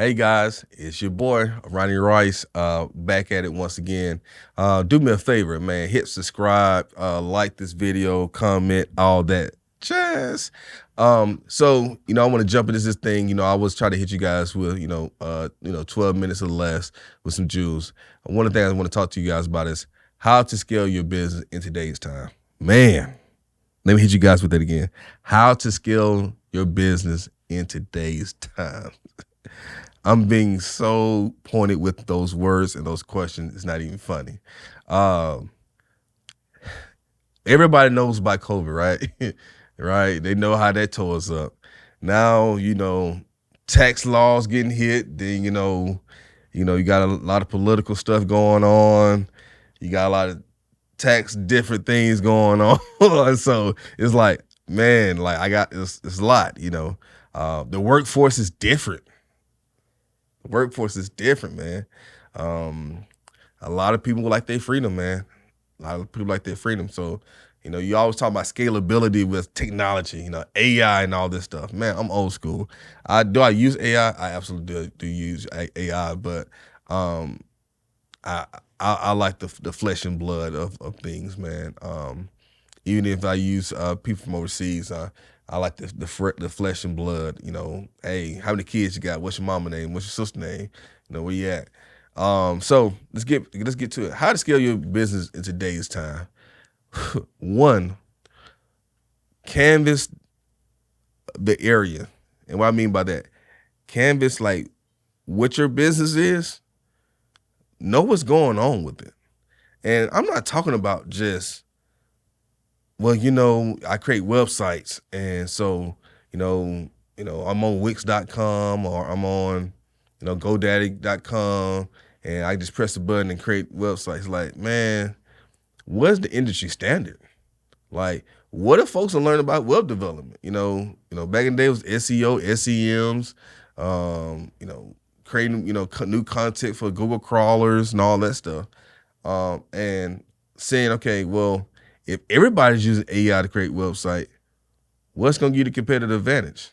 Hey guys, it's your boy Ronnie Rice, back at it once again. Do me a favor, man, hit subscribe, like this video, comment, all that jazz. I want to jump into this thing. I was trying to hit you guys with 12 minutes or less with some jewels. One of the things I want to talk to you guys about is how to scale your business in today's time. Man, let me hit you guys with that again. How to scale your business in today's time. I'm being so pointed with those words and those questions. It's not even funny. Um, Everybody knows about COVID, right? Right? They know how that tore us up. Now, tax laws getting hit. Then, you got a lot of political stuff going on. You got a lot of tax different things going on. So it's like, man, like it's a lot. The workforce is different. Workforce is different, man. Um, a lot of people like their freedom, man. A lot of people like their freedom. So, you always talk about scalability with technology, AI and all this stuff. Man, I'm old school. I use AI. I absolutely do use AI, but um, I, I like the flesh and blood of things, man. Even if I use people from overseas, I like the flesh and blood. Hey, how many kids you got? What's your mama name? What's your sister name? Where you at? So let's get to it. How to scale your business in today's time. One, canvas the area, and what I mean by that, canvas like what your business is. Know what's going on with it, and I'm not talking about just well, I create websites, and so I'm on Wix.com or I'm on GoDaddy.com, and I just press the button and create websites. Like, man, what's the industry standard? Like, what if folks are learning about web development? Back in the day it was SEO, SEMs, creating new content for Google crawlers and all that stuff, and saying, okay, well, if everybody's using AI to create website, what's going to give you the competitive advantage,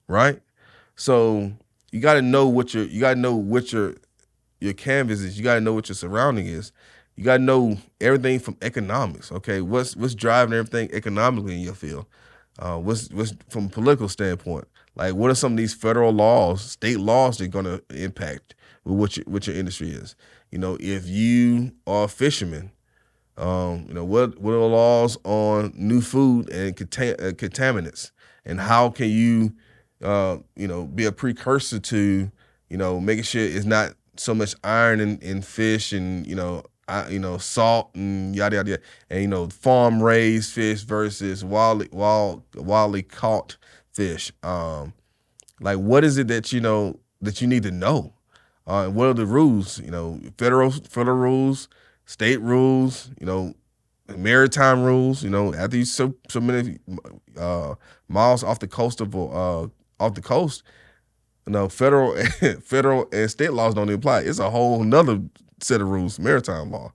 right? So you got to know what your canvas is. You got to know what your surrounding is. You got to know everything from economics. Okay, what's driving everything economically in your field? What's from a political standpoint? Like, what are some of these federal laws, state laws that are going to impact with what your industry is? If you are a fisherman, what are the laws on new food and contaminants, and how can you, be a precursor to, making sure it's not so much iron in fish and salt and yada yada yada, and farm raised fish versus wildly caught fish. Like, what is it that you need to know? What are the rules? Federal rules, state rules, maritime rules. After you so many miles off the coast off the coast, federal federal and state laws don't even apply. It's a whole nother set of rules, maritime law.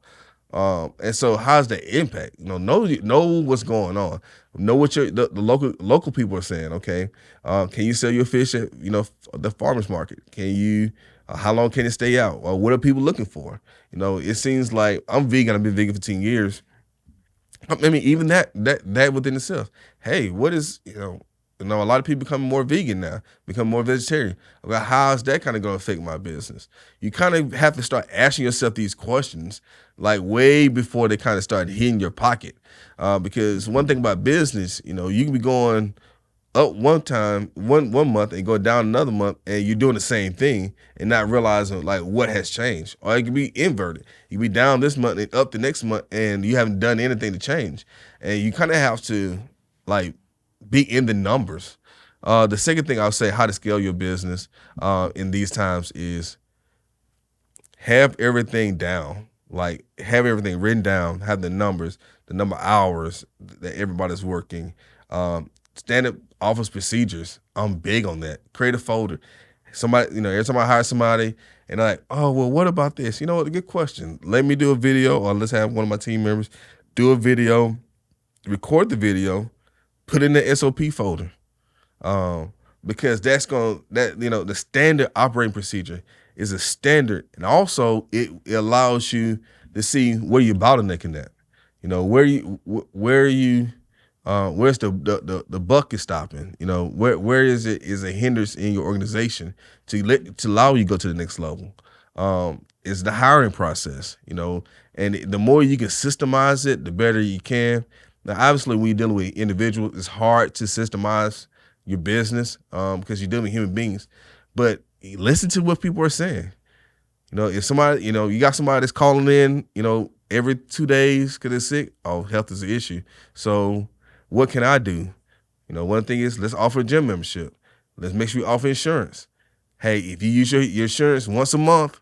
And so how's the impact? Know what's going on. Know what the local people are saying. Okay, can you sell your fish at the farmers market? Can you? How long can it stay out? Or what are people looking for? It seems like I'm vegan. I've been vegan for 10 years. I mean, even that within itself. Hey, what is a lot of people becoming more vegan now, become more vegetarian. Well, how is that kind of going to affect my business? You kind of have to start asking yourself these questions like way before they kind of start hitting your pocket. Because one thing about business, you can be going up one month and go down another month, and you're doing the same thing and not realizing like what has changed. Or it can be inverted. You can be down this month and up the next month, and you haven't done anything to change. And you kind of have to like be in the numbers. The second thing I'll say, how to scale your business in these times, is have everything down. Like, have everything written down, have the numbers, the number of hours that everybody's working, standard office procedures. I'm big on that. Create a folder. Somebody, every time I hire somebody and they're like, oh, well, what about this? You know what? A good question. Let me do a video, or let's have one of my team members do a video, record the video, put it in the SOP folder. because the standard operating procedure is a standard, and also it allows you to see where you're bottlenecking at. Where are you where's the buck is stopping. Where is a hindrance in your organization to allow you to go to the next level. Is the hiring process. And the more you can systemize it, the better you can. Now, obviously, when you're dealing with individuals, it's hard to systemize your business because you're dealing with human beings. But listen to what people are saying. If somebody, you got somebody that's calling in, every 2 days because they're sick, oh, health is an issue. So what can I do? One thing is, let's offer a gym membership. Let's make sure we offer insurance. Hey, if you use your insurance once a month,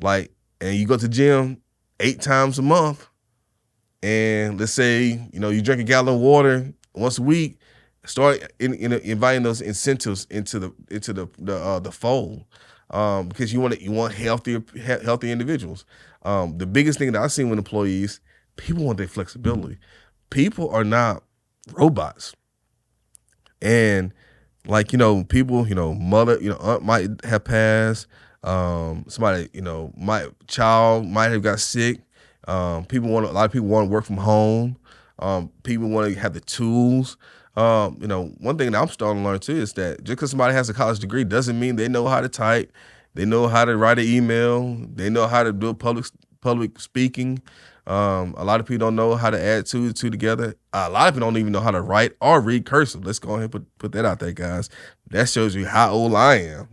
and you go to the gym 8 times a month, and let's say, you drink a gallon of water once a week, start inviting those incentives into the fold, because you want healthy individuals. The biggest thing that I've seen with employees, people want their flexibility. People are not robots, and people, mother, aunt might have passed. Somebody, my child might have got sick. A lot of people want to work from home. People want to have the tools. One thing that I'm starting to learn too is that just because somebody has a college degree doesn't mean they know how to type, they know how to write an email, they know how to do public speaking. A lot of people don't know how to add two and two together. A lot of people don't even know how to write or read cursive. Let's go ahead and put that out there, guys. That shows you how old I am,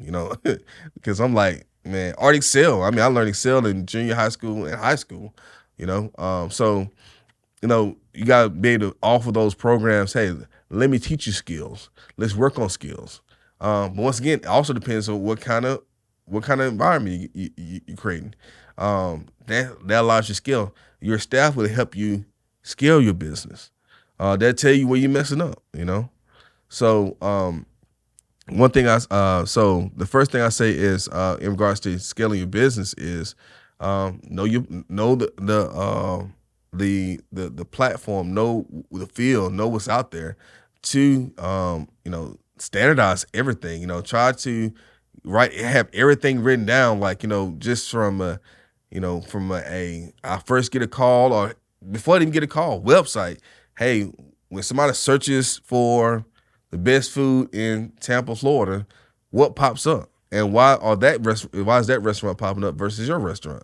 because I'm like, man, art Excel. I mean, I learned Excel in junior high school and high school, so you got to be able to offer those programs. Hey, let me teach you skills. Let's work on skills. But once again, it also depends on what kind of environment you're creating. That allows you skill. Your staff will help you scale your business. They'll tell you where you're messing up. So the first thing I say is in regards to scaling your business is know the platform, know the field, know what's out there to standardize everything. Try to have everything written down, just from I first get a call, or before I even get a call, website. Hey, when somebody searches for the best food in Tampa, Florida, what pops up, and why is that restaurant popping up versus your restaurant?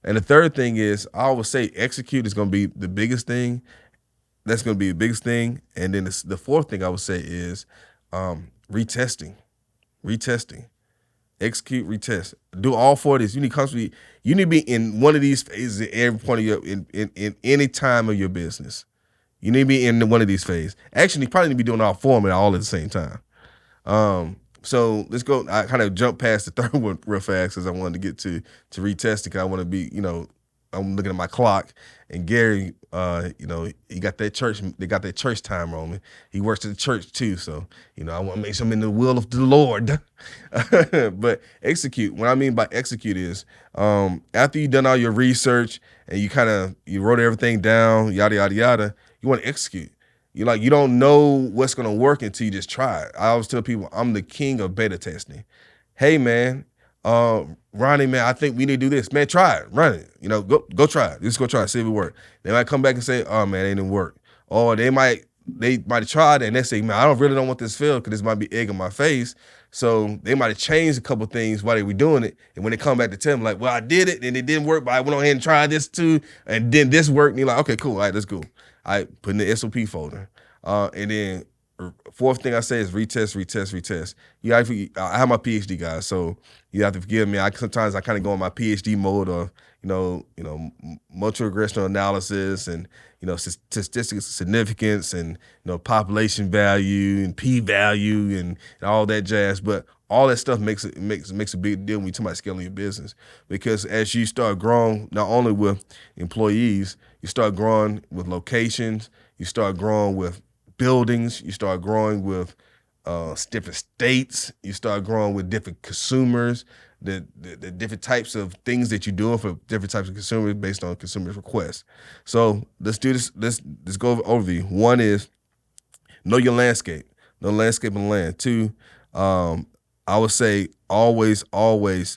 And the third thing is, I always say execute is going to be the biggest thing. That's going to be the biggest thing. And then the fourth thing I would say is retesting. Execute, retest. Do all four of these. You need to be in one of these phases at every point of in any time of your business. You need to be in one of these phases. Actually, you probably need to be doing all four of them all at the same time. So let's go. I kind of jumped past the third one real fast because I wanted to get to retesting. Because I want to be, I'm looking at my clock, and Gary, he got that church. They got that church time on me. He works at the church too, so I want to make sure I'm in the will of the Lord. But execute. What I mean by execute is after you've done all your research and you wrote everything down, yada yada yada. You want to execute. You don't know what's gonna work until you just try it. I always tell people I'm the king of beta testing. Hey man, Ronnie, man, I think we need to do this. Man, try it, run it. Go try it. Just go try it, see if it works. They might come back and say, oh man, it didn't work. Or they might have tried it and they say, man, I really don't want this field because this might be egg in my face. So they might have changed a couple things while they were doing it. And when they come back to tell them, like, well, I did it and it didn't work, but I went on ahead and tried this too, and then this worked. And you're like, okay, cool, all right, let's go. I put in the SOP folder. And then fourth thing I say is retest. I have my PhD, guys, so you have to forgive me. Sometimes I kind of go in my PhD mode of, multi-regressional analysis and, statistical significance and, population value and p-value and all that jazz. But all that stuff makes a big deal when you talk about scaling your business, because as you start growing, not only with employees, you start growing with locations, you start growing with buildings, you start growing with different states, you start growing with different consumers, the different types of things that you're doing for different types of consumers based on consumers' requests. So let's do this. Let's go over overview. One is know your landscape. no landscaping land. Two, I would say always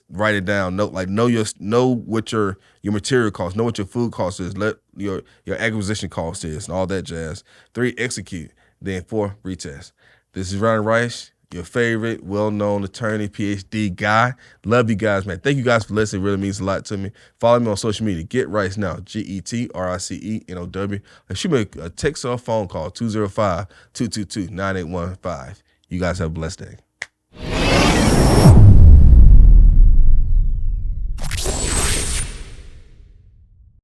write it down. Know what your material cost, know what your food cost is, let your acquisition cost is, and all that jazz. Three, execute. Then four, retest. This is Ryan Rice, your favorite well-known attorney, PhD guy. Love you guys, man. Thank you guys for listening. It really means a lot to me. Follow me on social media. Get Rice now. GETRICENOW. And shoot me a text or a phone call, 205-222-9815. You guys have a blessed day.